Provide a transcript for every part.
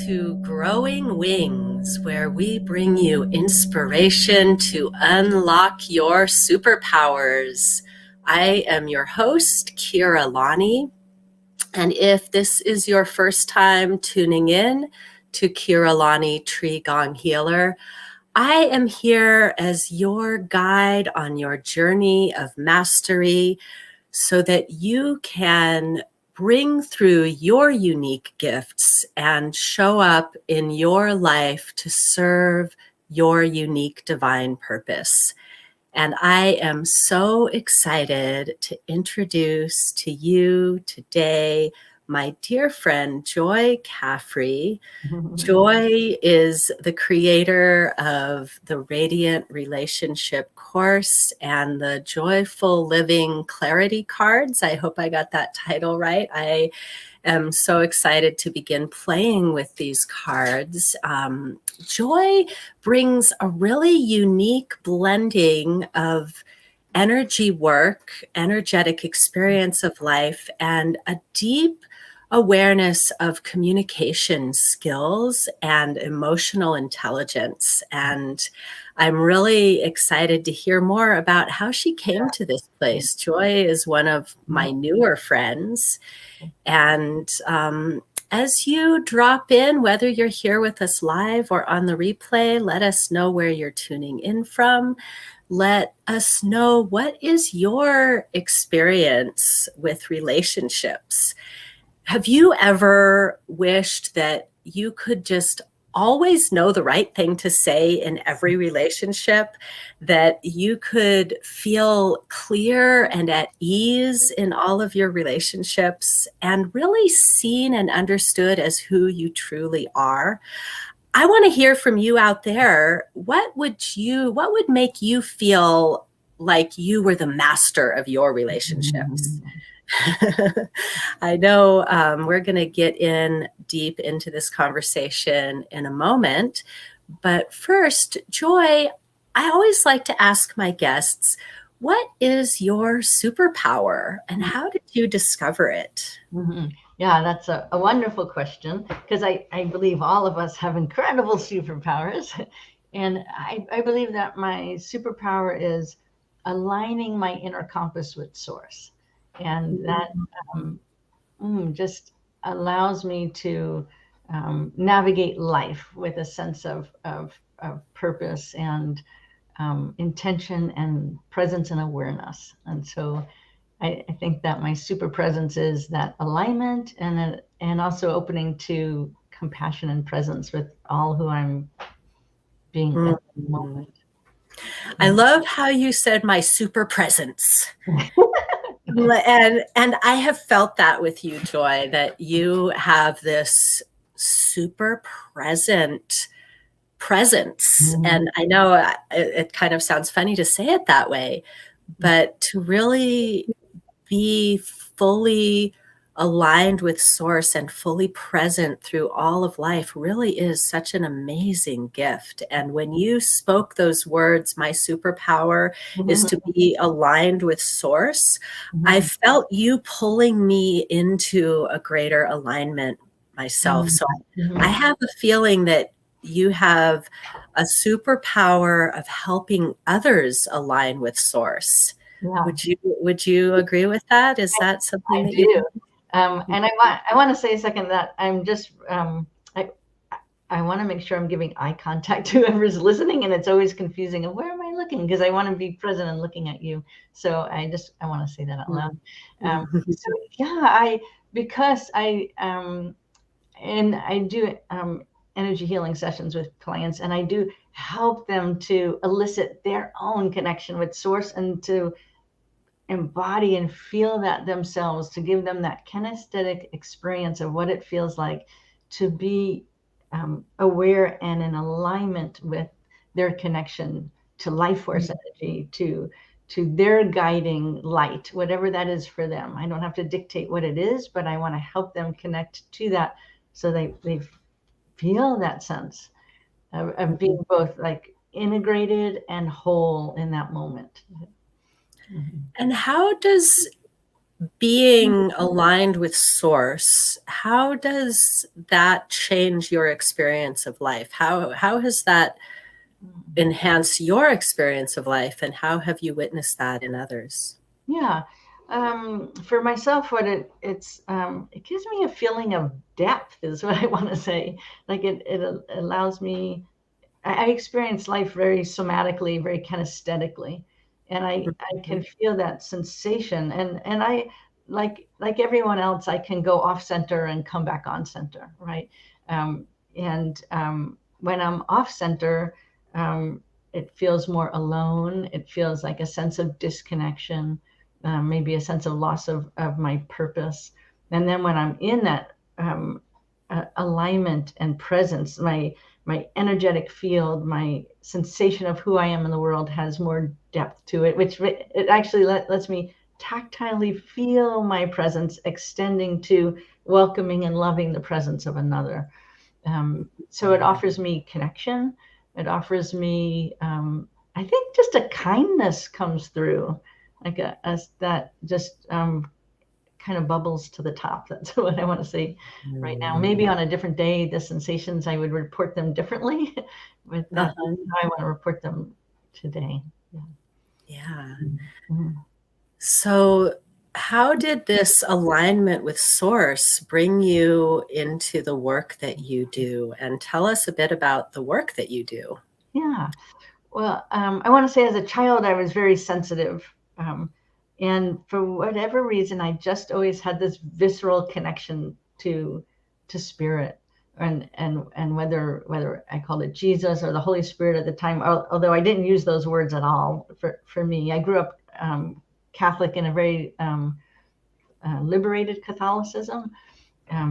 to Growing Wings, where we bring you inspiration to unlock your superpowers. I am your host, Kira Lani, and if this is your first time tuning in to Kira Lani Tree Gong Healer, I am here as your guide on your journey of mastery so that you can bring through your unique gifts and show up in your life to serve your unique divine purpose. And I am so excited to introduce to you today my dear friend, Joy Caffrey. Joy is the creator of the Radiant Relationship course and the Joyful Living Clarity cards. I hope I got that title right. I am so excited to begin playing with these cards. Joy brings a really unique blending of energy work, energetic experience of life, and a deep awareness of communication skills and emotional intelligence. And I'm really excited to hear more about how she came to this place. Joy is one of my newer friends. And as you drop in, whether you're here with us live or on the replay, let us know where you're tuning in from. Let us know, what is your experience with relationships? Have you ever wished that you could just always know the right thing to say in every relationship, that you could feel clear and at ease in all of your relationships and really seen and understood as who you truly are? I want to hear from you out there. What would make you feel like you were the master of your relationships? I know we're going to get in deep into this conversation in a moment, but first, Joy, I always like to ask my guests, what is your superpower and how did you discover it? Mm-hmm. Yeah, that's a wonderful question, because I believe all of us have incredible superpowers. And I believe that my superpower is aligning my inner compass with source. And that just allows me to navigate life with a sense of purpose and intention and presence and awareness. And so I think that my super presence is that alignment and also opening to compassion and presence with all who I'm being at the moment. I love how you said my super presence. And I have felt that with you, Joy, that you have this super presence. And I know it kind of sounds funny to say it that way, but to really be fully aligned with source and fully present through all of life really is such an amazing gift. And when you spoke those words, my superpower is to be aligned with source, I felt you pulling me into a greater alignment myself. So I have a feeling that you have a superpower of helping others align with source. Yeah. Would you agree with that? Is that something that you do? And I want to say a second that I'm just I want to make sure I'm giving eye contact to whoever's listening, and it's always confusing. And where am I looking? Because I want to be present and looking at you. So I want to say that out loud. So yeah, because I do energy healing sessions with clients, and I do help them to elicit their own connection with source and to embody and feel that themselves, to give them that kinesthetic experience of what it feels like to be aware and in alignment with their connection to life force energy, to their guiding light, whatever that is for them. I don't have to dictate what it is, but I want to help them connect to that so they feel that sense of being both like integrated and whole in that moment. And how does being aligned with source, how does that change your experience of life? How has that enhanced your experience of life, and how have you witnessed that in others? Yeah. For myself, what it gives me a feeling of depth is what I want to say. Like it allows me, I experience life very somatically, very kinesthetically, and I can feel that sensation. And I, like everyone else, I can go off center and come back on center, right? And when I'm off center, it feels more alone. It feels like a sense of disconnection, maybe a sense of loss of my purpose. And then when I'm in that alignment and presence, my energetic field, my sensation of who I am in the world has more depth to it, which it actually lets me tactilely feel my presence extending to welcoming and loving the presence of another. So it offers me connection. It offers me, I think, just a kindness comes through, like that just kind of bubbles to the top. That's what I want to say right now. Maybe on a different day, the sensations, I would report them differently, but that's Uh-huh. how I want to report them today. Yeah. Yeah. Mhm. So, how did this alignment with source bring you into the work that you do? And tell us a bit about the work that you do. Yeah. Well, I want to say as a child, I was very sensitive. And for whatever reason, I just always had this visceral connection to spirit. And whether I called it Jesus or the Holy Spirit at the time, although I didn't use those words at all for me. I grew up Catholic in a very liberated Catholicism.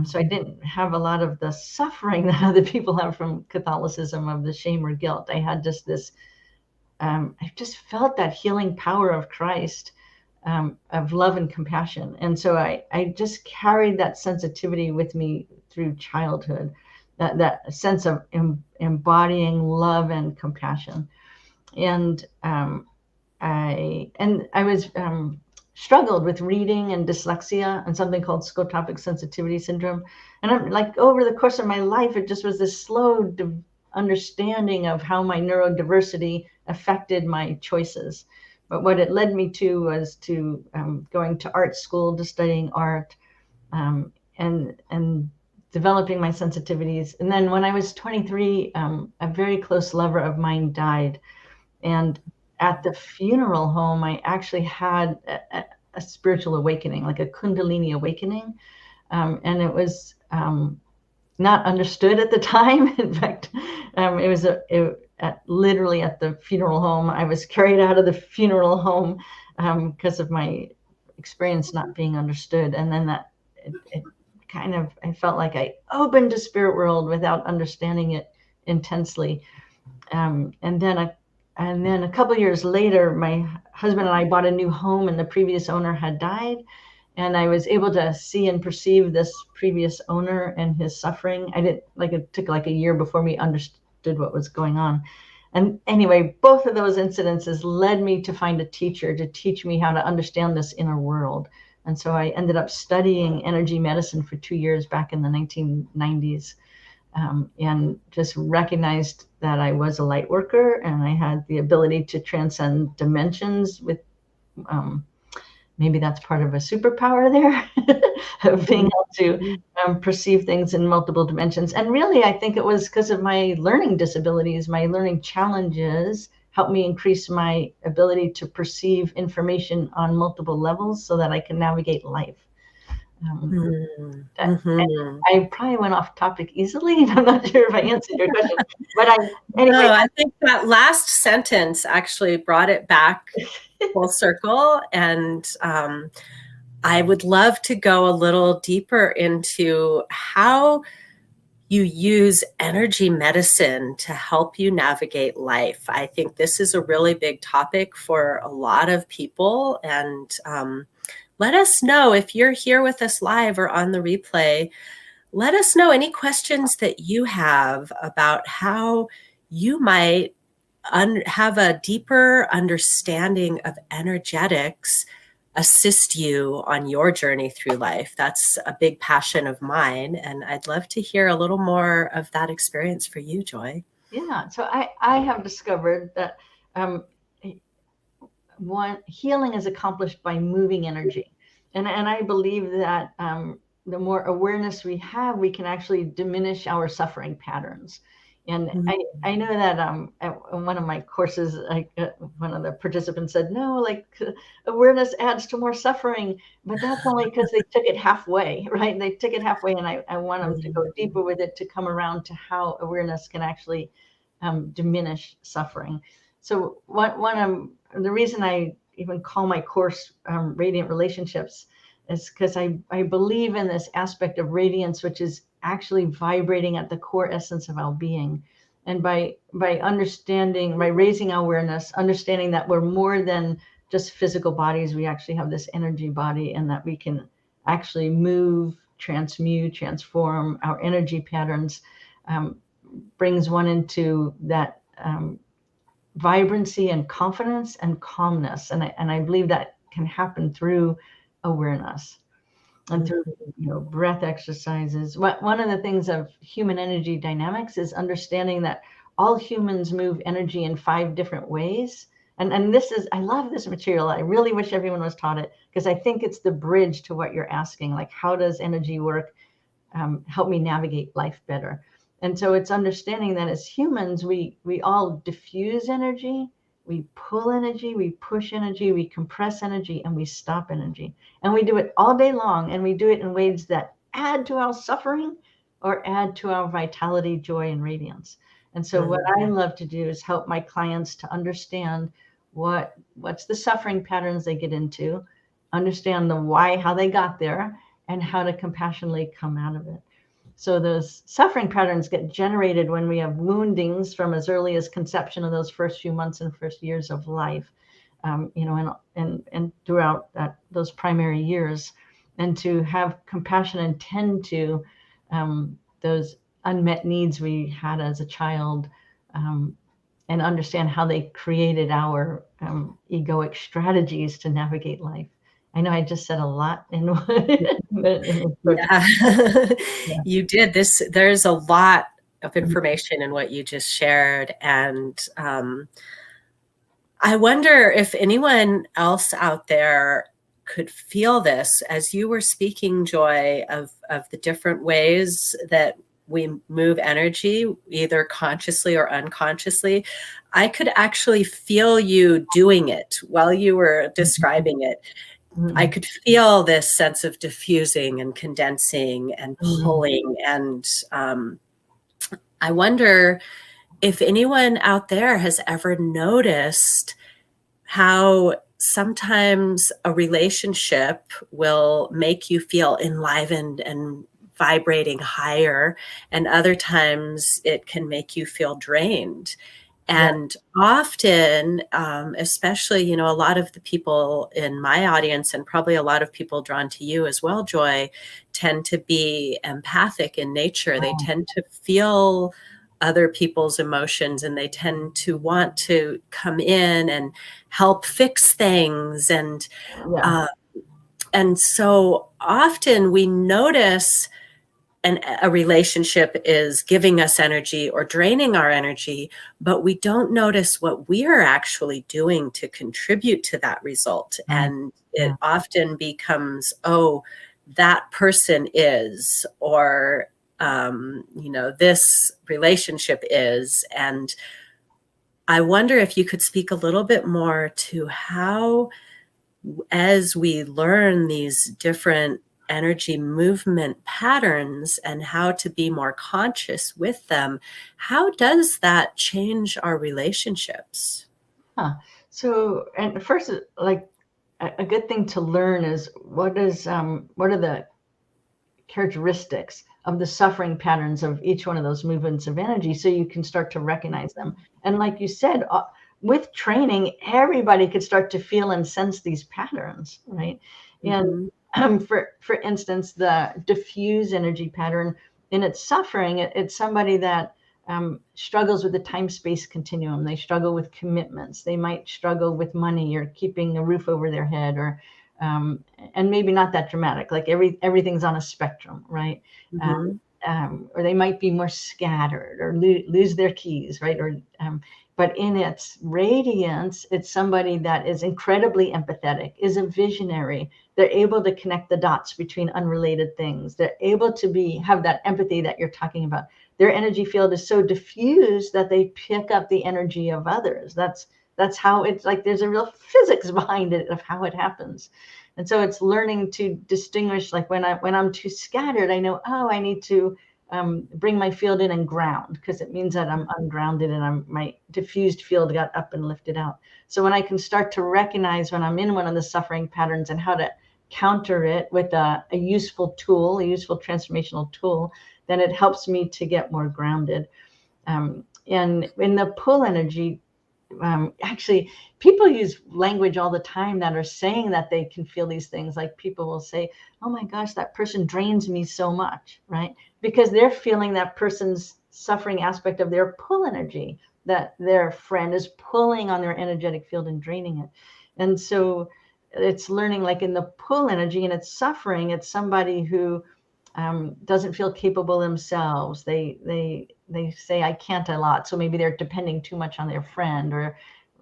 So I didn't have a lot of the suffering that other people have from Catholicism, of the shame or guilt. I had just this, I just felt that healing power of Christ, of love and compassion. And so I just carried that sensitivity with me through childhood, that sense of embodying love and compassion. And I was struggled with reading and dyslexia and something called scotopic sensitivity syndrome. And I'm like, over the course of my life, it just was this slow understanding of how my neurodiversity affected my choices. But what it led me to was to going to art school, to studying art, and developing my sensitivities. And then when I was 23, a very close lover of mine died. And at the funeral home, I actually had a spiritual awakening, like a Kundalini awakening. And it was not understood at the time. In fact, it was literally at the funeral home. I was carried out of the funeral home because of my experience not being understood. And then it kind of, I felt like I opened to spirit world without understanding it intensely. And then a couple of years later, my husband and I bought a new home, and the previous owner had died. And I was able to see and perceive this previous owner and his suffering. I didn't like it took like a year before we understood what was going on. And anyway, both of those incidences led me to find a teacher to teach me how to understand this inner world. And so I ended up studying energy medicine for 2 years back in the 1990s, and just recognized that I was a light worker and I had the ability to transcend dimensions with, maybe that's part of a superpower there, of being able to perceive things in multiple dimensions. And really, I think it was because of my learning disabilities, my learning challenges helped me increase my ability to perceive information on multiple levels so that I can navigate life. Mm-hmm. I probably went off topic easily. I'm not sure if I answered your question, but anyway. No, I think that last sentence actually brought it back full circle. And I would love to go a little deeper into how you use energy medicine to help you navigate life. I think this is a really big topic for a lot of people. And let us know if you're here with us live or on the replay. Let us know any questions that you have about how you might have a deeper understanding of energetics assist you on your journey through life. That's a big passion of mine. And I'd love to hear a little more of that experience for you, Joy. Yeah. So I have discovered that um, one healing is accomplished by moving energy, and I believe that the more awareness we have, we can actually diminish our suffering patterns. And I know that in one of my courses, one of the participants said, no, like awareness adds to more suffering, but that's only because they took it halfway, right? They took it halfway, and I want them to go deeper with it, to come around to how awareness can actually diminish suffering. So one of the reason I even call my course Radiant Relationships is because I believe in this aspect of radiance, which is actually vibrating at the core essence of our being. And by understanding, by raising our awareness, understanding that we're more than just physical bodies, we actually have this energy body, and that we can actually move, transmute, transform our energy patterns, brings one into that vibrancy and confidence and calmness. And I believe that can happen through awareness and through breath exercises. One of the things of human energy dynamics is understanding that all humans move energy in 5 different ways. And this is, I love this material. I really wish everyone was taught it, because I think it's the bridge to what you're asking, like how does energy work? Help me navigate life better. And so it's understanding that as humans, we all diffuse energy, we pull energy, we push energy, we compress energy, and we stop energy. And we do it all day long, and we do it in ways that add to our suffering or add to our vitality, joy, and radiance. And so what I love to do is help my clients to understand what's the suffering patterns they get into, understand the why, how they got there, and how to compassionately come out of it. So those suffering patterns get generated when we have woundings from as early as conception of those first few months and first years of life, and throughout those primary years, and to have compassion and tend to those unmet needs we had as a child, and understand how they created our egoic strategies to navigate life. I know I just said a lot in Yeah, yeah. you did this. There's a lot of information in what you just shared. And I wonder if anyone else out there could feel this as you were speaking, Joy, of the different ways that we move energy, either consciously or unconsciously. I could actually feel you doing it while you were describing it. I could feel this sense of diffusing and condensing and pulling. And I wonder if anyone out there has ever noticed how sometimes a relationship will make you feel enlivened and vibrating higher, and other times it can make you feel drained. And often, especially, a lot of the people in my audience, and probably a lot of people drawn to you as well, Joy, tend to be empathic in nature. They tend to feel other people's emotions, and they tend to want to come in and help fix things. And so often we notice a relationship is giving us energy or draining our energy, but we don't notice what we are actually doing to contribute to that result. And it often becomes, oh, that person is, or, this relationship is. And I wonder if you could speak a little bit more to how, as we learn these different energy movement patterns and how to be more conscious with them, how does that change our relationships? So, and first, like a good thing to learn is what are the characteristics of the suffering patterns of each one of those movements of energy, so you can start to recognize them. And like you said, with training, everybody could start to feel and sense these patterns, right? And for instance, the diffuse energy pattern, in its suffering, it's somebody that struggles with the time-space continuum. They struggle with commitments. They might struggle with money or keeping a roof over their head, or and maybe not that dramatic, like everything's on a spectrum, right? Mm-hmm. Or they might be more scattered or lose their keys, right? Or but in its radiance, it's somebody that is incredibly empathetic, is a visionary. They're able to connect the dots between unrelated things. They're able to have that empathy that you're talking about. Their energy field is so diffused that they pick up the energy of others. That's how it's like, there's a real physics behind it of how it happens. And so it's learning to distinguish, like when I'm too scattered, I know, oh, I need to bring my field in and ground, because it means that I'm ungrounded and my diffused field got up and lifted out. So when I can start to recognize when I'm in one of the suffering patterns and how to counter it with a useful tool, a useful transformational tool, then it helps me to get more grounded. And in the pull energy, actually, people use language all the time that are saying that they can feel these things. Like people will say, oh my gosh, that person drains me so much, right? Because they're feeling that person's suffering aspect of their pull energy, that their friend is pulling on their energetic field and draining it. And so it's learning, like in the pull energy and it's suffering, it's somebody who doesn't feel capable themselves. They say I can't a lot, so maybe they're depending too much on their friend, or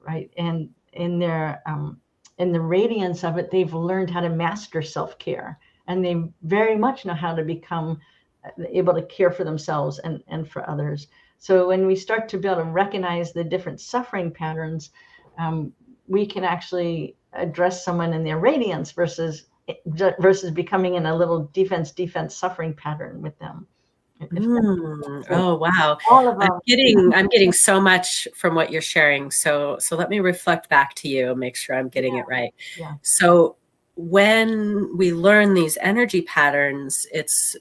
right. And in the radiance of it, they've learned how to master self-care, and they very much know how to become able to care for themselves and for others. So when we start to be able to recognize the different suffering patterns, we can actually address someone in their radiance versus becoming in a little defense suffering pattern with them. So Oh, wow. all of I'm them. getting so much from what you're sharing. So let me reflect back to you, make sure I'm getting Yeah, it right. yeah, So when we learn these energy patterns, it's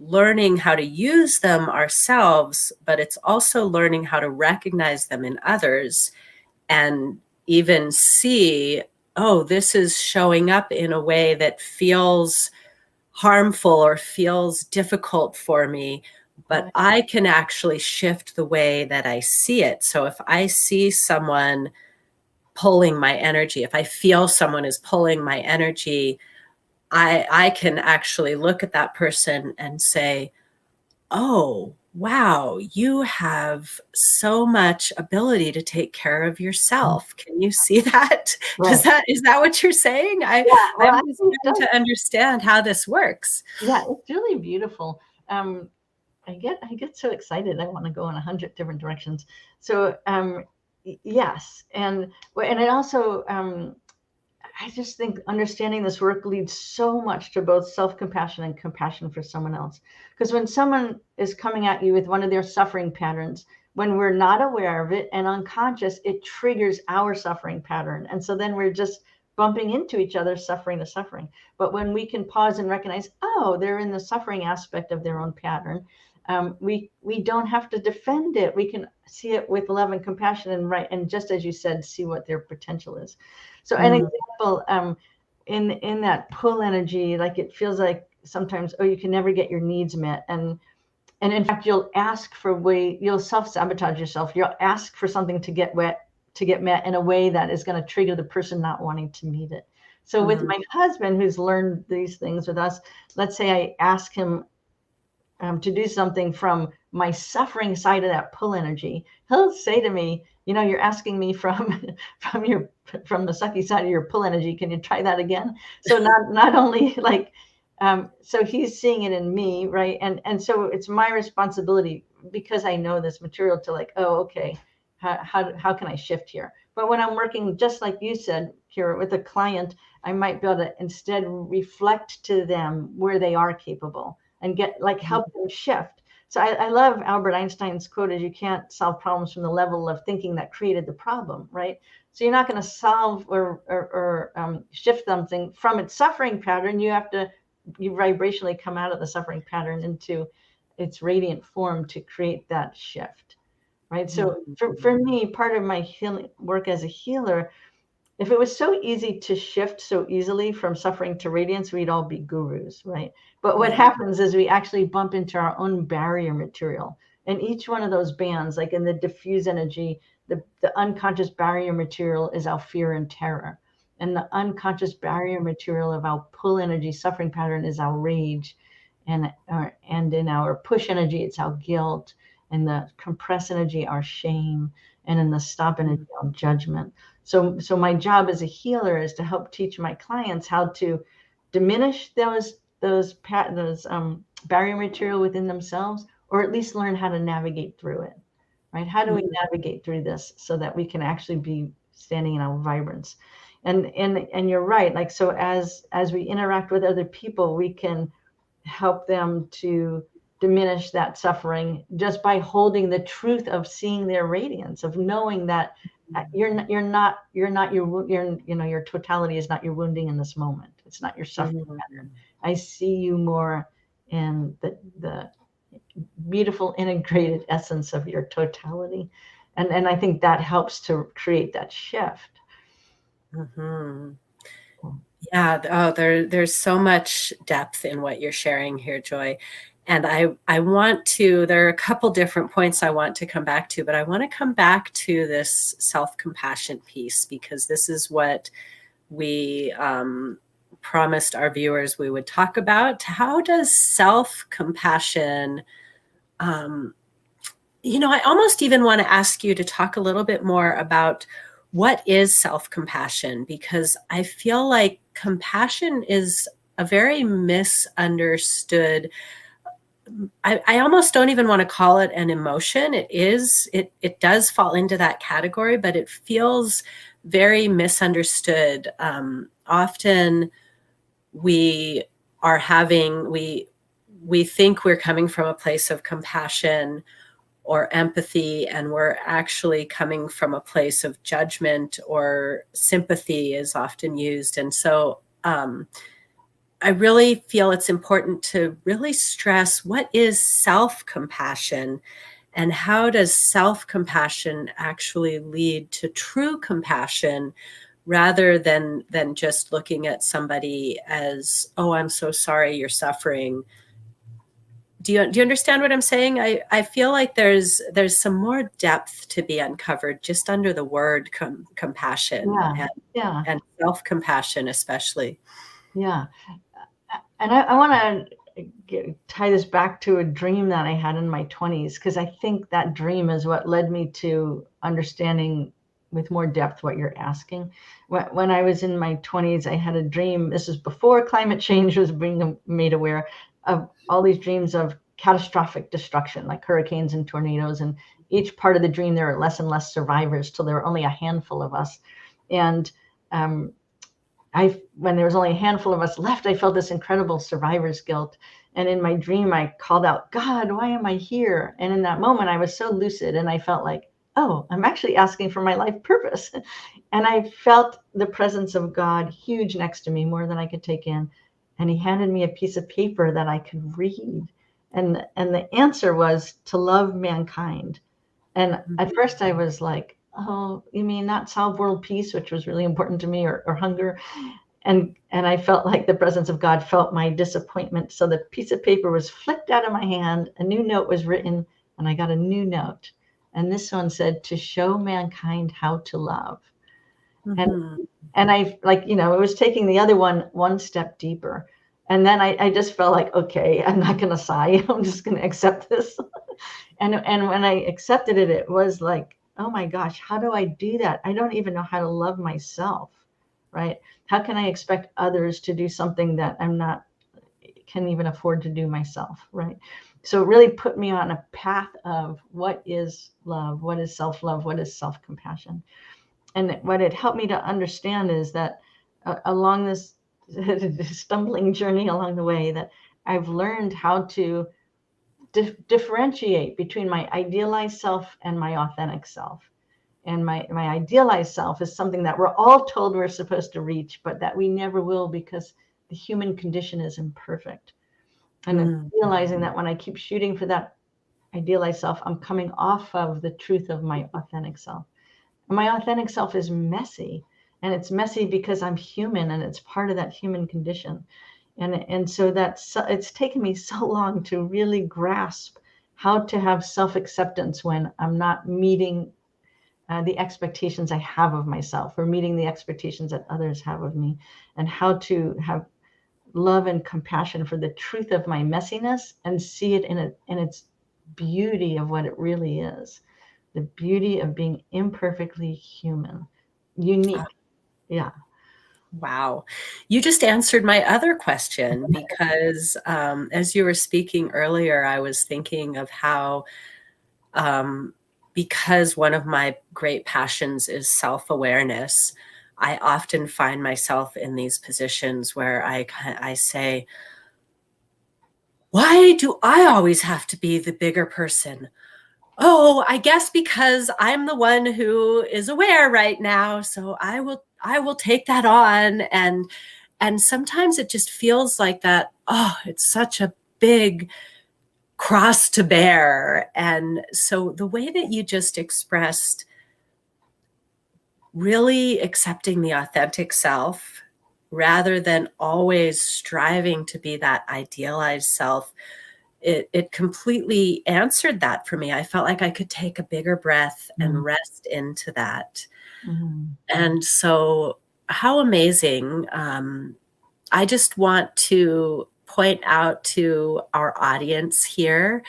learning how to use them ourselves, but it's also learning how to recognize them in others and even see, oh, this is showing up in a way that feels harmful or feels difficult for me, but right, I can actually shift the way that I see it. So if I see someone pulling my energy, if I feel someone is pulling my energy, I can actually look at that person and say, oh, wow, you have so much ability to take care of yourself. Can you see that? right. Is that what you're saying? Yeah. Well, I'm I just think trying to understand how this works. yeah, it's really beautiful. Um, I get so excited. I want to go in 100 different directions. So yes, and it also I just think understanding this work leads so much to both self-compassion and compassion for someone else. Because when someone is coming at you with one of their suffering patterns, when we're not aware of it and unconscious, it triggers our suffering pattern. And so then we're just bumping into each other, suffering to suffering. But when we can pause and recognize, oh, they're in the suffering aspect of their own pattern, we don't have to defend it. We can see it with love and compassion, and just as you said, see what their potential is. So an Mm, example, in that pull energy, like it feels like sometimes, oh, you can never get your needs met, and in fact, you'll self-sabotage yourself. You'll ask for something to get met in a way that is going to trigger the person not wanting to meet it. So with mhm, my husband, who's learned these things with us, let's say I ask him to do something from my suffering side of that pull energy, he'll say to me, you're asking me from from the sucky side of your pull energy. Can you try that again? So not only like, so he's seeing it in me, right? And so it's my responsibility, because I know this material, to like, oh, okay, how can I shift here? But when I'm working, just like you said, Kira, with a client, I might be able to instead reflect to them where they are capable and mhm, help them shift. So I love Albert Einstein's quote, is you can't solve problems from the level of thinking that created the problem, right? So you're not going to solve or shift something from its suffering pattern. You vibrationally come out of the suffering pattern into its radiant form to create that shift, right? So for me, part of my healing work as a healer, if it was so easy to shift so easily from suffering to radiance, we'd all be gurus, right? But what mhm, happens is we actually bump into our own barrier material. And each one of those bands, like in the diffuse energy, the unconscious barrier material is our fear and terror. And the unconscious barrier material of our pull energy suffering pattern is our rage. And in our push energy, it's our guilt. And the compress energy, our shame. And in the stop energy, our judgment. So my job as a healer is to help teach my clients how to diminish those barrier material within themselves, or at least learn how to navigate through it. Right? How do we navigate through this so that we can actually be standing in our vibrance? And you're right. Like, so as we interact with other people, we can help them to diminish that suffering just by holding the truth of seeing their radiance, of knowing that you're not your totality is not your wounding in this moment. It's not your suffering pattern. I see you more in the beautiful integrated essence of your totality. And I think that helps to create that shift. Mm-hmm. Yeah. Oh, there's so much depth in what you're sharing here, Joy. And I want to, there are a couple different points I want to come back to, but I want to come back to this self-compassion piece, because this is what we promised our viewers we would talk about. How does self-compassion, I almost even want to ask you to talk a little bit more about what is self-compassion, because I feel like compassion is a very misunderstood. I almost don't even want to call it an emotion. It does fall into that category, but it feels very misunderstood. Often we are having, we think we're coming from a place of compassion or empathy, and we're actually coming from a place of judgment, or sympathy is often used. And so I really feel it's important to really stress what is self-compassion, and how does self-compassion actually lead to true compassion, rather than just looking at somebody as, oh, I'm so sorry you're suffering. Do you understand what I'm saying? I feel like there's some more depth to be uncovered just under the word compassion, and self-compassion especially. Yeah. And I want to tie this back to a dream that I had in my 20s, because I think that dream is what led me to understanding with more depth what you're asking. When I was in my 20s, I had a dream. This is before climate change was being made aware of all these dreams of catastrophic destruction, like hurricanes and tornadoes. And each part of the dream, there are less and less survivors till there were only a handful of us. And when there was only a handful of us left, I felt this incredible survivor's guilt. And in my dream, I called out, God, why am I here? And in that moment, I was so lucid, and I felt like, oh, I'm actually asking for my life purpose. And I felt the presence of God huge next to me, more than I could take in. And he handed me a piece of paper that I could read. And the answer was to love mankind. And at first I was like, oh, you mean not solve world peace, which was really important to me, or hunger? And I felt like the presence of God felt my disappointment. So the piece of paper was flipped out of my hand, a new note was written, and I got a new note. And this one said, to show mankind how to love. Mm-hmm. And I, like, it was taking the other one step deeper. And then I just felt like, okay, I'm not going to sigh. I'm just going to accept this. And when I accepted it, it was like, oh my gosh, how do I do that? I don't even know how to love myself, right? How can I expect others to do something that can even afford to do myself, right? So it really put me on a path of what is love, what is self-love, what is self-compassion. And what it helped me to understand is that along this stumbling journey along the way, that I've learned how to differentiate between my idealized self and my authentic self. And my idealized self is something that we're all told we're supposed to reach, but that we never will, because the human condition is imperfect. And then realizing that when I keep shooting for that idealized self, I'm coming off of the truth of my authentic self. And my authentic self is messy, and it's messy because I'm human, and it's part of that human condition. And so it's taken me so long to really grasp how to have self-acceptance when I'm not meeting the expectations I have of myself, or meeting the expectations that others have of me, and how to have love and compassion for the truth of my messiness and see it in its beauty of what it really is, the beauty of being imperfectly human, Oh, unique. Yeah. wow. You just answered my other question because as you were speaking earlier, I was thinking of how, um, because one of my great passions is self awareness, I often find myself in these positions where I say, why do I always have to be the bigger person? Oh, I guess because I'm the one who is aware right now, so I will take that on. And sometimes it just feels like that, oh, it's such a big cross to bear. And so the way that you just expressed really accepting the authentic self rather than always striving to be that idealized self, it completely answered that for me. I felt like I could take a bigger breath and rest into that. Mm-hmm. And so, how amazing. I just want to point out to our audience here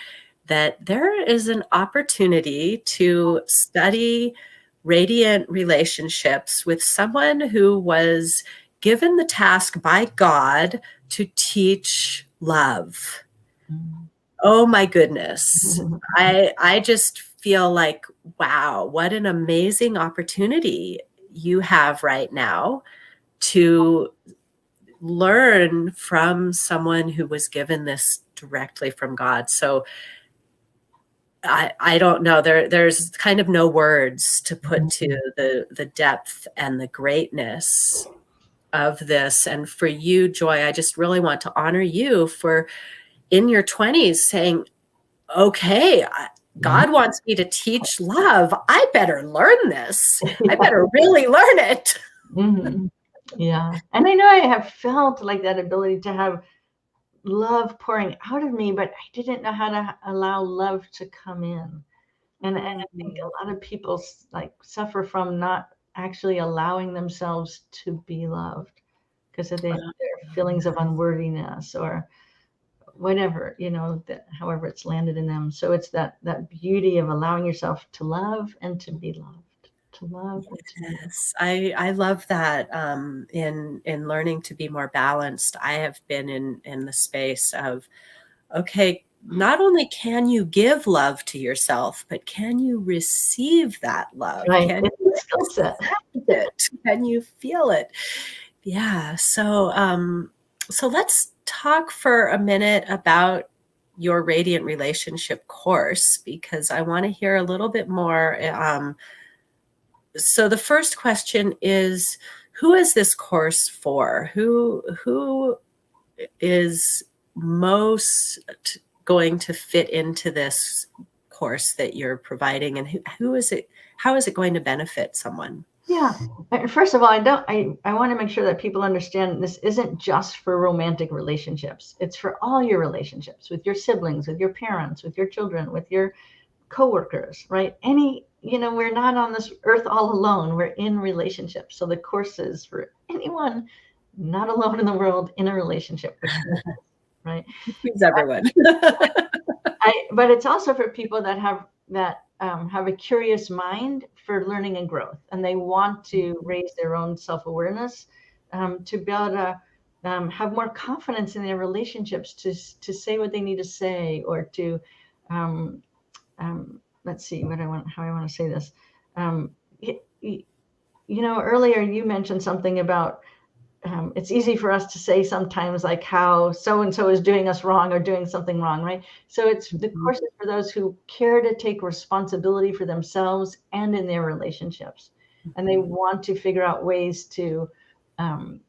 that there is an opportunity to study radiant relationships with someone who was given the task by God to teach love. Oh my goodness. I just feel like, wow, what an amazing opportunity you have right now to learn from someone who was given this directly from God. So I don't know. There's kind of no words to put to the depth and the greatness of this. And for you, Joy, I just really want to honor you for in your 20s saying, okay, God wants me to teach love. I better learn this. I Yeah. better really learn it. Mm-hmm. Yeah. And I know I have felt like that ability to have love pouring out of me, but I didn't know how to allow love to come in. And I think a lot of people like suffer from not actually allowing themselves to be loved because of their feelings of unworthiness or whatever, that however it's landed in them. So it's that beauty of allowing yourself to love and to be loved, to love and to be loved. Yes, I love that. In learning to be more balanced, I have been in the space of, okay, not only can you give love to yourself, but can you receive that love? Right. Can It's you a skill set. accept it? Can you feel it? Yeah. So let's talk for a minute about your Radiant Relationship course because I want to hear a little bit more. So the first question is, who is this course for? Who is most going to fit into this course that you're providing, and who is it? How is it going to benefit someone? Yeah. First of all, I want to make sure that people understand this isn't just for romantic relationships. It's for all your relationships with your siblings, with your parents, with your children, with your coworkers, right? We're not on this earth all alone. We're in relationships. So the course is for anyone not alone in the world in a relationship, which right? Who's everyone? But it's also for people that have a curious mind for learning and growth, and they want to raise their own self-awareness, to be able to have more confidence in their relationships, to say what they need to say, or to let's see how I want to say this. Um, Earlier you mentioned something about it's easy for us to say sometimes like how so and so is doing us wrong or doing something wrong, right? So it's the course is for those who care to take responsibility for themselves and in their relationships, and they want to figure out ways to um,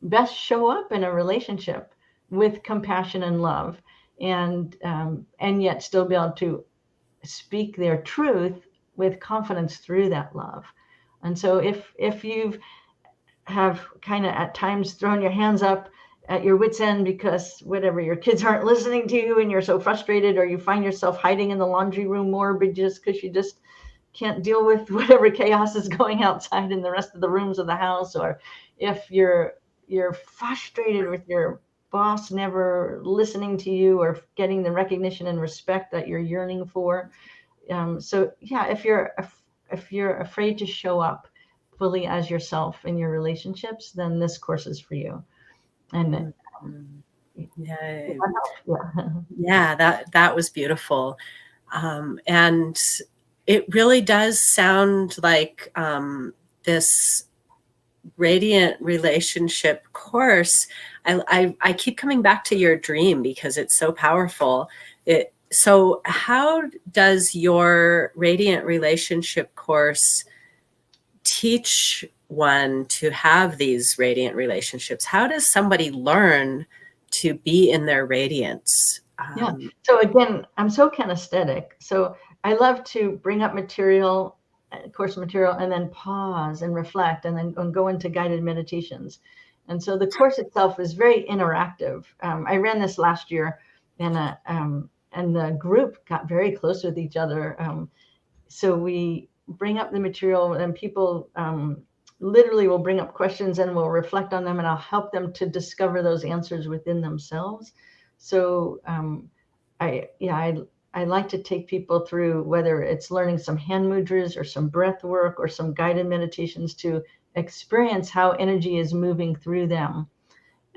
best show up in a relationship with compassion and love, and yet still be able to speak their truth with confidence through that love. And so if you've have kind of at times thrown your hands up at your wits end because whatever, your kids aren't listening to you and you're so frustrated, or you find yourself hiding in the laundry room more but just because you just can't deal with whatever chaos is going outside in the rest of the rooms of the house, or if you're frustrated with your boss never listening to you or getting the recognition and respect that you're yearning for. So yeah, if you're afraid to show up fully as yourself in your relationships, then this course is for you. And Yeah, yeah. yeah, that was beautiful. And it really does sound like this radiant relationship course. I keep coming back to your dream because it's so powerful. So how does your radiant relationship course teach one to have these radiant relationships? How does somebody learn to be in their radiance? Yeah. So again, I'm so kinesthetic. So I love to bring up material, course material, and then pause and reflect, and then go into guided meditations. And so the course itself is very interactive. I ran this last year, and the group got very close with each other. So we bring up the material, and people literally will bring up questions, and we'll reflect on them, and I'll help them to discover those answers within themselves. So I like to take people through, whether it's learning some hand mudras or some breath work or some guided meditations, to experience how energy is moving through them.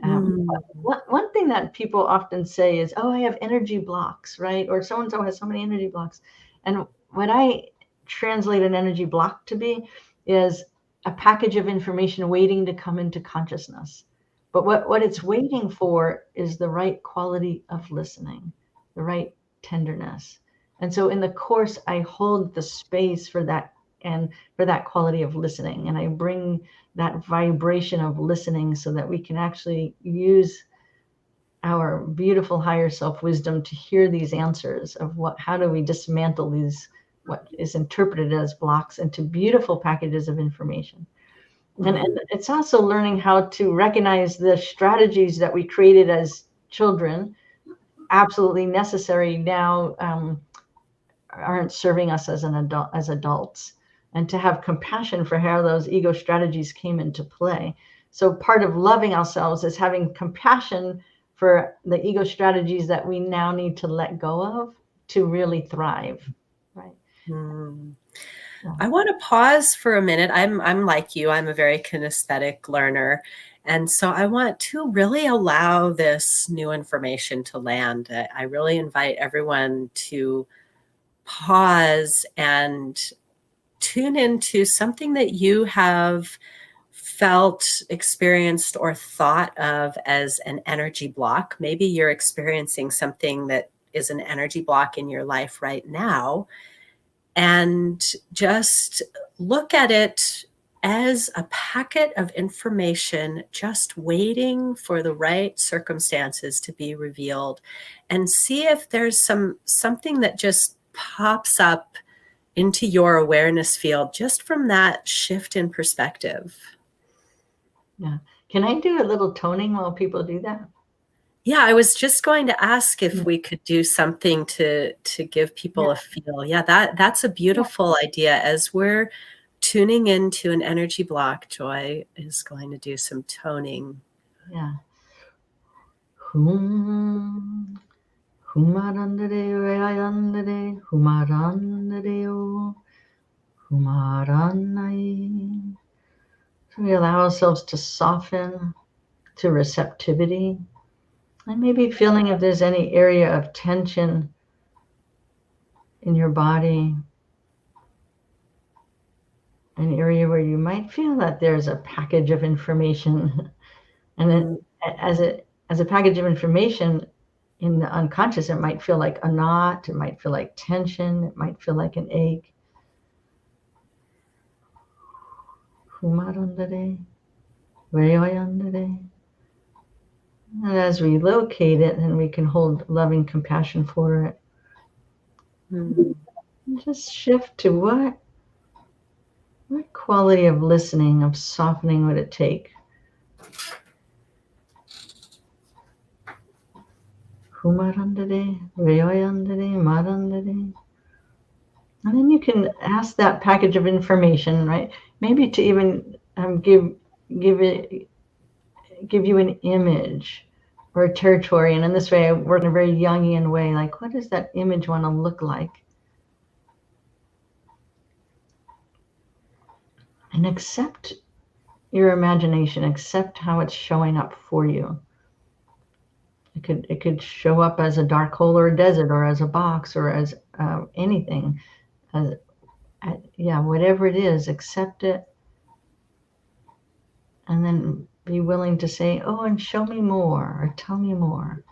One thing that people often say is, "Oh, I have energy blocks," right? Or so and so has so many energy blocks. And what I translate an energy block to be is a package of information waiting to come into consciousness. But what it's waiting for is the right quality of listening, the right tenderness. And so in the course, I hold the space for that, and for that quality of listening. And I bring that vibration of listening so that we can actually use our beautiful higher self wisdom to hear these answers of how do we dismantle these, what is interpreted as blocks, into beautiful packages of information. And it's also learning how to recognize the strategies that we created as children, absolutely necessary now, aren't serving us as adults, and to have compassion for how those ego strategies came into play. So part of loving ourselves is having compassion for the ego strategies that we now need to let go of to really thrive, right? I want to pause for a minute. I'm like you. I'm a very kinesthetic learner. And so I want to really allow this new information to land. I really invite everyone to pause and tune into something that you have felt, experienced, or thought of as an energy block. Maybe you're experiencing something that is an energy block in your life right now. And just look at it as a packet of information just waiting for the right circumstances to be revealed, and see if there's something that just pops up into your awareness field just from that shift in perspective. Yeah. Can I do a little toning while people do that? Yeah, I was just going to ask if we could do something to give people a feel. Yeah, that's a beautiful idea. As we're tuning into an energy block, Joy is going to do some toning. Yeah. Hum, humarandere, rayandere, humarandere, o, humaranai. So we allow ourselves to soften to receptivity, and maybe feeling if there's any area of tension in your body, an area where you might feel that there's a package of information. And then as a package of information in the unconscious, it might feel like a knot, it might feel like tension, it might feel like an ache. Humarandere, reoyandere. And as we locate it, then we can hold loving compassion for it. Just shift to what quality of listening, of softening would it take? Humarandere, reoyandere, marandere. And then you can ask that package of information, right? Maybe to even give it give you an image or a territory. And in this way, I work in a very Jungian way. Like, what does that image want to look like? And accept your imagination, accept how it's showing up for you. It could show up as a dark hole or a desert or as a box or as anything. Yeah, whatever it is, accept it, and then be willing to say, "Oh, and show me more," or "Tell me more."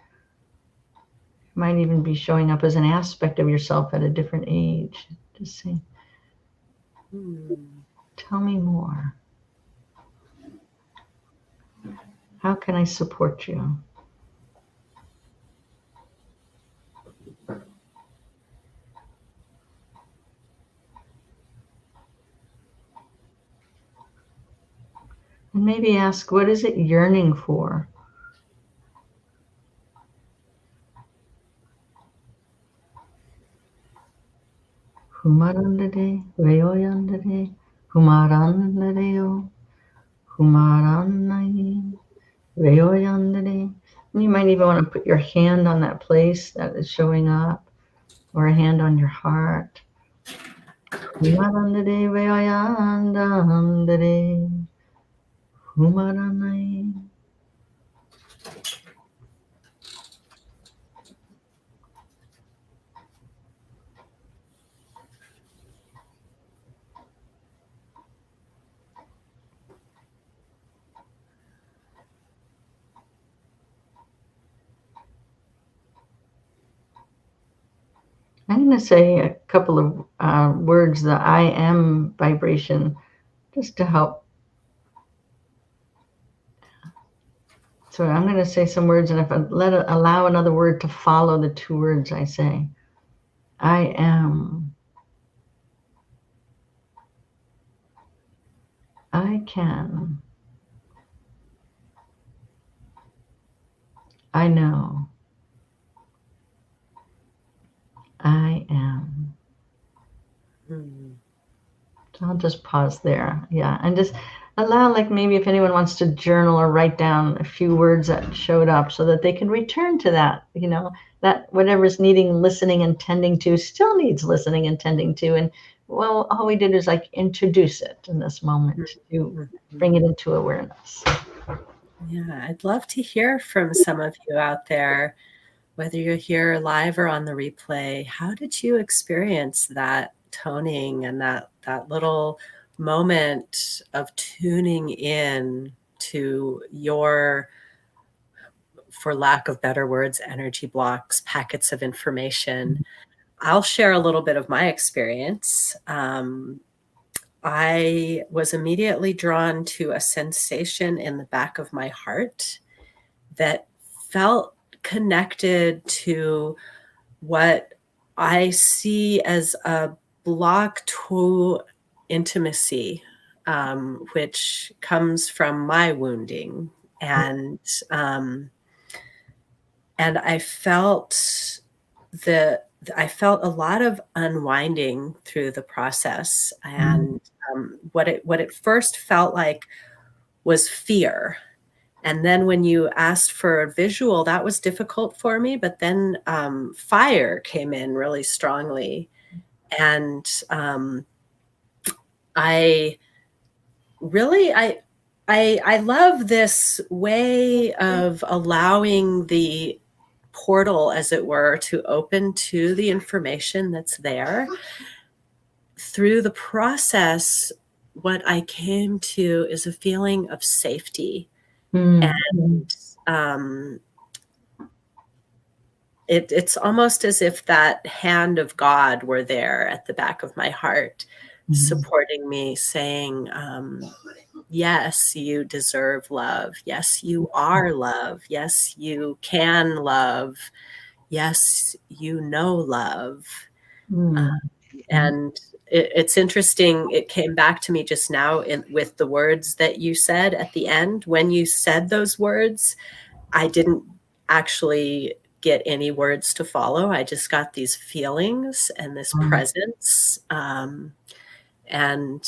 It might even be showing up as an aspect of yourself at a different age. Just say, "Tell me more. How can I support you?" And maybe ask, what is it yearning for? Humarandade, Veoyandade, Humarandadeo, Humaranai, Veoyandade. And you might even want to put your hand on that place that is showing up, or a hand on your heart. Humarandade, Veoyandandade, Humaranai. I'm going to say a couple of words, the I am vibration, just to help. So I'm going to say some words, and if I allow another word to follow the two words I say. I am. I can. I know. I am. So I'll just pause there. Yeah. And just allow, like, maybe if anyone wants to journal or write down a few words that showed up so that they can return to that, that whatever's needing listening and tending to still needs listening and tending to. And well, all we did is like introduce it in this moment to bring it into awareness. Yeah, I'd love to hear from some of you out there, whether you're here live or on the replay. How did you experience that toning and that little moment of tuning in to your, for lack of better words, energy blocks, packets of information? I'll share a little bit of my experience. I was immediately drawn to a sensation in the back of my heart that felt connected to what I see as a block to intimacy, which comes from my wounding. And I felt I felt a lot of unwinding through the process. And what it first felt like was fear. And then when you asked for a visual, that was difficult for me. But then fire came in really strongly. And I love this way of allowing the portal, as it were, to open to the information that's there. Through the process, what I came to is a feeling of safety. And it's almost as if that hand of God were there at the back of my heart, supporting me, saying, yes, you deserve love. Yes, you are love. Yes, you can love. Yes, you know love. And it's interesting. It came back to me just now with the words that you said at the end. When you said those words, I didn't actually get any words to follow. I just got these feelings and this Mm. presence. And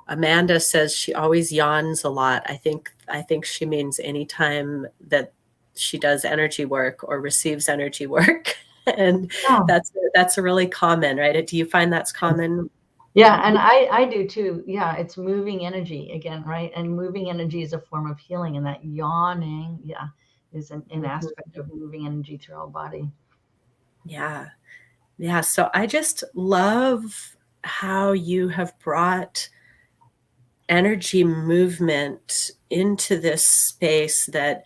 Amanda says she always yawns a lot. I think she means anytime that she does energy work or receives energy work. And Oh, that's a really common, right? Do you find that's common? yeah, and I do too. Yeah, it's moving energy again, right? And moving energy is a form of healing, and that yawning, yeah, is an Mhm. aspect of moving energy through our body. Yeah. Yeah. So I just love how you have brought energy movement into this space that,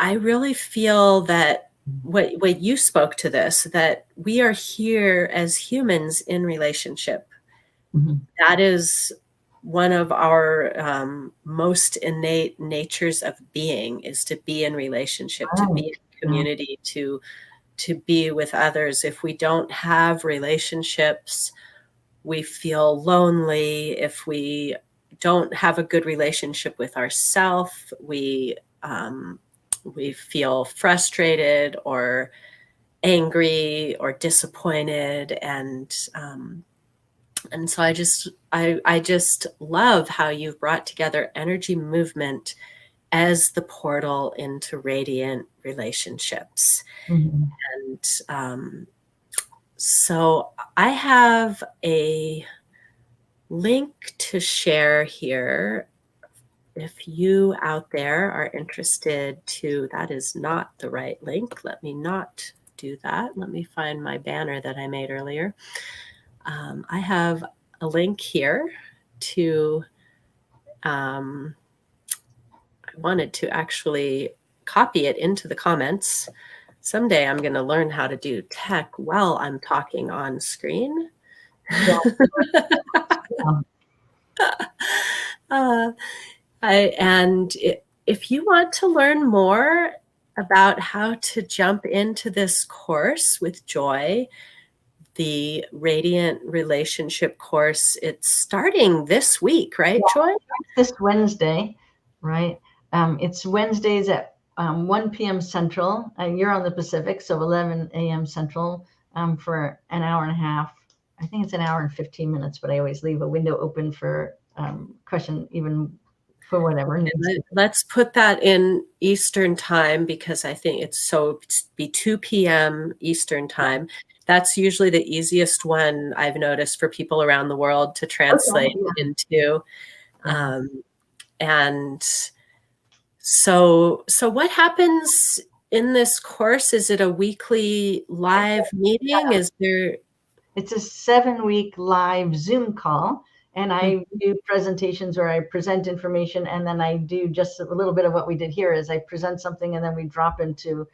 I really feel that what you spoke to this, that we are here as humans in relationship. Mhm. That is one of our most innate natures of being, is to be in relationship, to be Right. in Yeah. community, to be with others. If we don't have relationships, we feel lonely. If we don't have a good relationship with ourselves, we feel frustrated or angry or disappointed. And so I just love how you've brought together energy movement as the portal into radiant relationships. Mhm. And so I have a link to share here. If you out there are interested to, that is not the right link. Let me not do that. Let me find my banner that I made earlier. I have a link here to, I wanted to actually copy it into the comments. Someday I'm going to learn how to do tech while I'm talking on screen. Yeah. Yeah. uh, if you want to learn more about how to jump into this course with Joy, the Radiant Relationship course, it's starting this week, right, Joy? This Wednesday, right? It's Wednesdays at 1 p.m. Central. You're on the Pacific, so 11 a.m. Central, for an hour and a half. I think it's an hour and 15 minutes, but I always leave a window open for question, even for whatever needs to. Let's put that in Eastern time, because I think it's be 2 p.m. Eastern time. That's usually the easiest one I've noticed for people around the world to Okay. translate into. Yeah. Um, and so what happens in this course? Is it a weekly live meeting? Is there? It's a 7-week live Zoom call, and I do presentations where I present information, and then I do just a little bit of what we did here is I present something, and then we drop into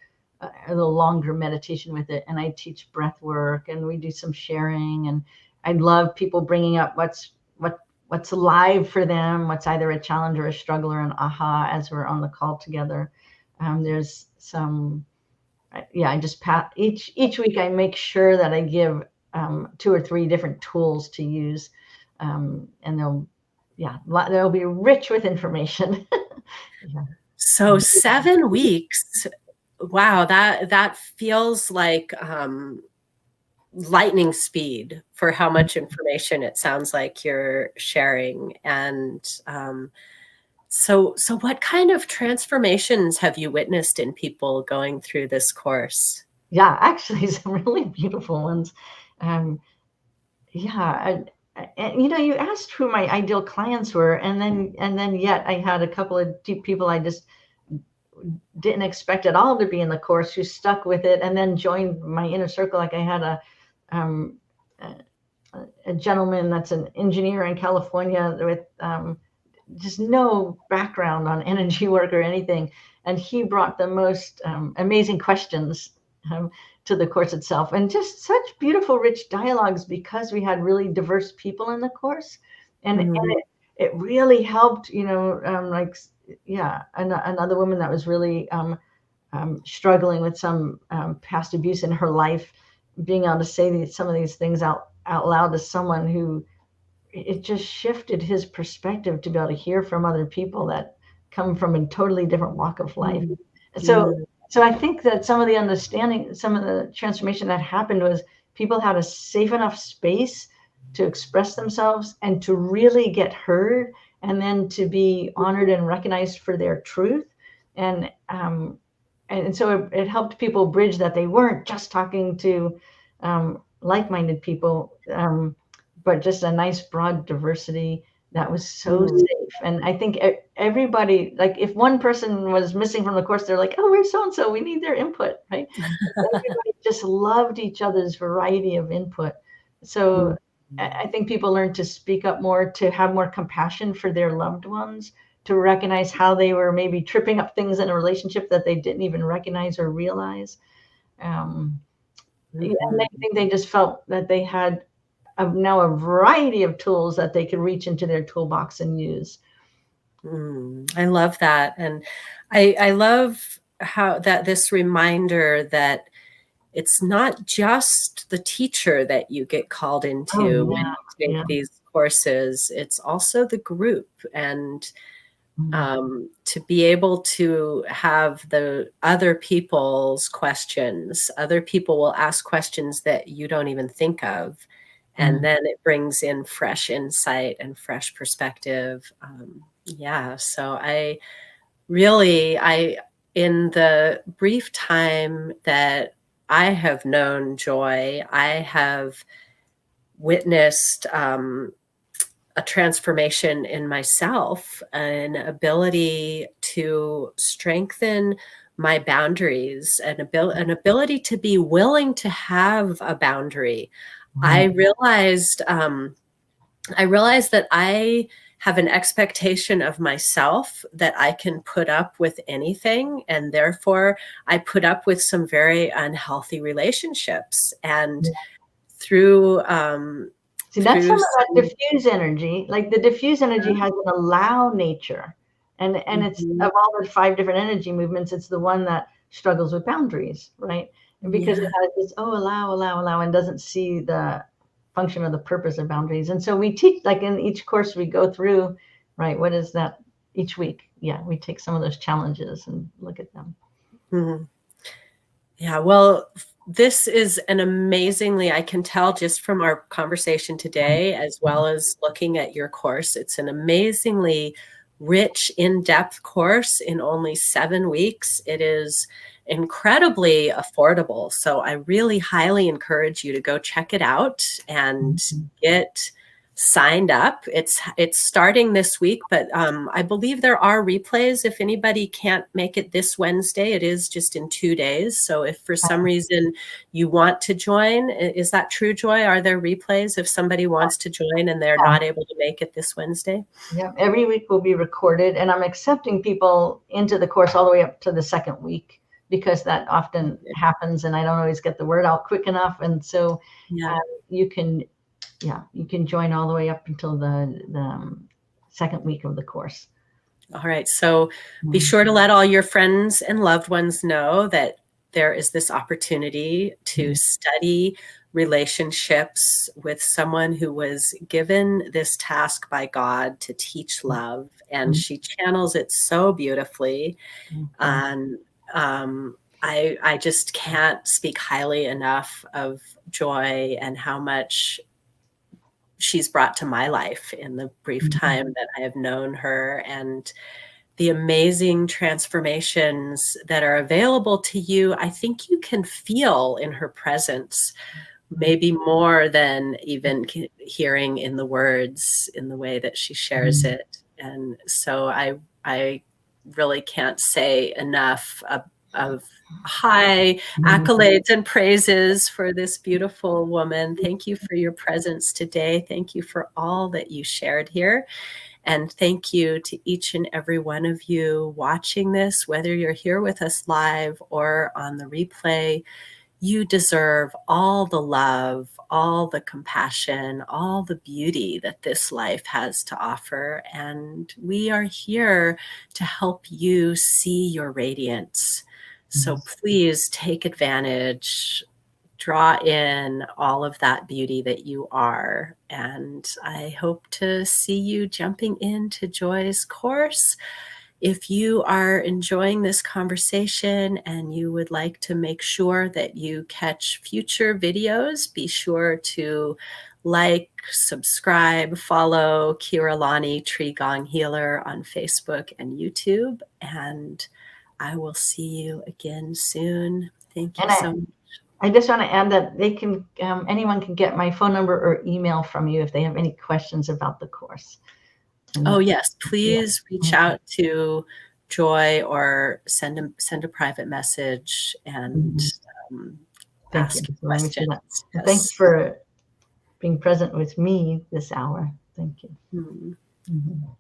a little longer meditation with it, and I teach breath work, and we do some sharing, and I love people bringing up what's alive for them, what's either a challenge or a struggle or an aha as we're on the call together. There's some yeah, I just each week I make sure that I give 2 or 3 different tools to use, and they'll be rich with information. Yeah. So 7 weeks. Wow, that feels like lightning speed for how much information it sounds like you're sharing. And so what kind of transformations have you witnessed in people going through this course? Yeah, actually, some really beautiful ones. Um, yeah, and you asked who my ideal clients were, and then yet I had a couple of people I just didn't expect at all to be in the course who stuck with it and then joined my inner circle. Like I had um, a, a gentleman that's an engineer in California with just no background on energy work or anything. And he brought the most amazing questions um, to the course itself, and just such beautiful, rich dialogues because we had really diverse people in the course. And Mhm. it really helped, like, yeah, another woman that was really struggling with some past abuse in her life, being able to say some of these things out loud to someone who it just shifted his perspective to be able to hear from other people that come from a totally different walk of life. Mhm. So Mhm. So I think that some of the understanding, some of the transformation that happened was people had a safe enough space to express themselves and to really get heard, and then to be honored and recognized for their truth. And so it helped people bridge that they weren't just talking to like-minded people, but just a nice broad diversity that was so Mm. safe. And I think everybody, like if one person was missing from the course, they're like, oh, where's so and so? We need their input, right? Everybody just loved each other's variety of input. So Mm. I think people learned to speak up more, to have more compassion for their loved ones, to recognize how they were maybe tripping up things in a relationship that they didn't even recognize or realize. Um, yeah, and Mhm. I think they just felt that they had now a variety of tools that they could reach into their toolbox and use. I love that. And I love how that this reminder that it's not just the teacher that you get called Oh into when yeah, you yeah. take these courses. It's also the group. And Mm, to be able to have the other people's questions, other people will ask questions that you don't even think of. And mm, then it brings in fresh insight and fresh perspective. Yeah. So in the brief time that I have known Joy, I have witnessed a transformation in myself, an ability to strengthen my boundaries, an ability to be willing to have a boundary. I right. realized I realized that I have an expectation of myself that I can put up with anything, and therefore I put up with some very unhealthy relationships. And through See, that's through some of that some diffuse energy. Like the diffuse energy has an allow nature. And it's Mhm. of all the five different energy movements, it's the one that struggles with boundaries, right? And because it Yeah. has this, oh, allow, and doesn't see the function or the purpose of boundaries. And so we teach, like in each course we go through, right? What is that each week? Yeah, we take some of those challenges and look at them. Mhm. Yeah, well, this is an amazingly, I can tell just from our conversation today, as well as looking at your course, it's an amazingly rich, in-depth course in only 7 weeks. It is incredibly affordable. So I really highly encourage you to go check it out and Mhm. get signed up. It's starting this week, but I believe there are replays. If anybody can't make it this Wednesday, it is just in 2 days. So if for some reason you want to join, is that true, Joy? Are there replays if somebody wants to join and they're not able to make it this Wednesday? Yeah, every week will be recorded, and I'm accepting people into the course all the way up to the second week because that often happens, and I don't always get the word out quick enough. And so Yeah. you can, yeah, you can join all the way up until the second week of the course. All right. So be Mm, sure to let all your friends and loved ones know that there is this opportunity to mm, study relationships with someone who was given this task by God to teach love. And mm, she channels it so beautifully. mm, And I just can't speak highly enough of Joy and how much she's brought to my life in the brief mm, time that I have known her, and the amazing transformations that are available to you. I think you can feel in her presence, mm, maybe more than even hearing in the words, in the way that she shares mm, it. And so I really can't say enough of high mm. accolades and praises for this beautiful woman. Thank you for your presence today. Thank you for all that you shared here. And thank you to each and every one of you watching this, whether you're here with us live or on the replay. You deserve all the love, all the compassion, all the beauty that this life has to offer. And we are here to help you see your radiance. So Yes. please take advantage, draw in all of that beauty that you are. And I hope to see you jumping into Joy's course If you are enjoying this conversation and you would like to make sure that you catch future videos, be sure to like, subscribe, follow Kira Lani, Tree Gong Healer on Facebook and YouTube. And I will see you again soon. Thank you And so much. I just want to add that they can, anyone can get my phone number or email from you if they have any questions about the course. Oh, yes, please reach out to Joy or send a private message and Thank you. ask So let me see questions. that. Yes. Thanks for being present with me this hour. Thank you. Mm. Mm-hmm.